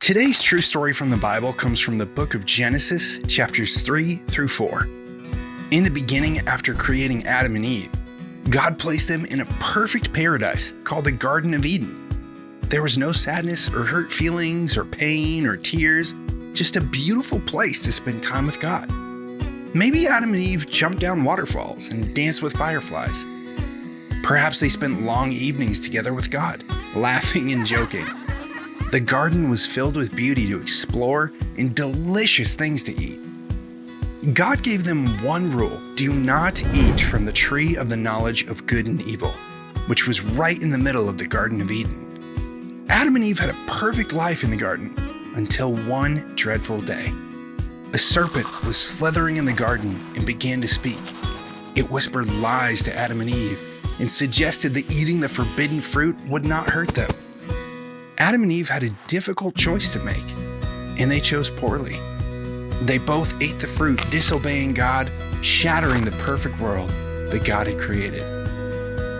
Today's true story from the Bible comes from the book of Genesis, chapters 3 through 4. In the beginning, after creating Adam and Eve, God placed them in a perfect paradise called the Garden of Eden. There was no sadness or hurt feelings or pain or tears, just a beautiful place to spend time with God. Maybe Adam and Eve jumped down waterfalls and danced with fireflies. Perhaps they spent long evenings together with God, laughing and joking. The garden was filled with beauty to explore and delicious things to eat. God gave them one rule: do not eat from the tree of the knowledge of good and evil, which was right in the middle of the Garden of Eden. Adam and Eve had a perfect life in the garden until one dreadful day. A serpent was slithering in the garden and began to speak. It whispered lies to Adam and Eve and suggested that eating the forbidden fruit would not hurt them. Adam and Eve had a difficult choice to make, and they chose poorly. They both ate the fruit, disobeying God, shattering the perfect world that God had created.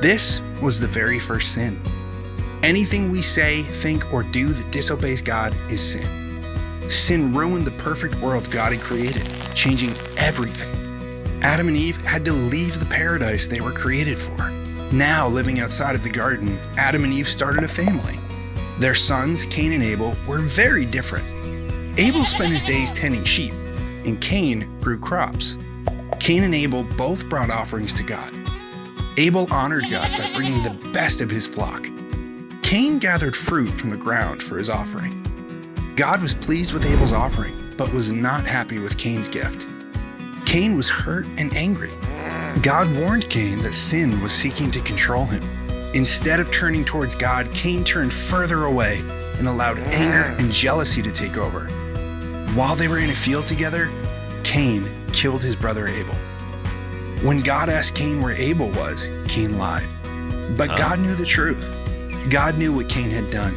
This was the very first sin. Anything we say, think, or do that disobeys God is sin. Sin ruined the perfect world God had created, changing everything. Adam and Eve had to leave the paradise they were created for. Now, living outside of the garden, Adam and Eve started a family. Their sons, Cain and Abel, were very different. Abel spent his days tending sheep, and Cain grew crops. Cain and Abel both brought offerings to God. Abel honored God by bringing the best of his flock. Cain gathered fruit from the ground for his offering. God was pleased with Abel's offering, but was not happy with Cain's gift. Cain was hurt and angry. God warned Cain that sin was seeking to control him. Instead of turning towards God, Cain turned further away and allowed anger and jealousy to take over. While they were in a field together, Cain killed his brother Abel. When God asked Cain where Abel was, Cain lied. But God knew the truth. God knew what Cain had done.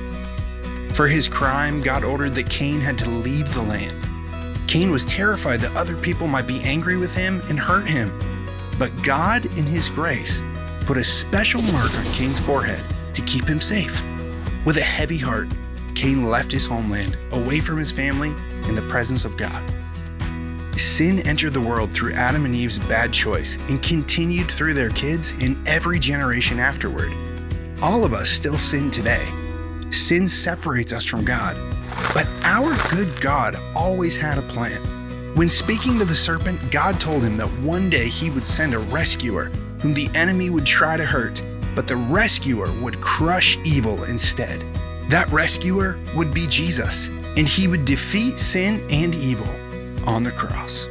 For his crime, God ordered that Cain had to leave the land. Cain was terrified that other people might be angry with him and hurt him. But God, in his grace, put a special mark on Cain's forehead to keep him safe. With a heavy heart, Cain left his homeland, away from his family, in the presence of God. Sin entered the world through Adam and Eve's bad choice and continued through their kids in every generation afterward. All of us still sin today. Sin separates us from God, but our good God always had a plan. When speaking to the serpent, God told him that one day he would send a rescuer whom the enemy would try to hurt, but the rescuer would crush evil instead. That rescuer would be Jesus, and he would defeat sin and evil on the cross.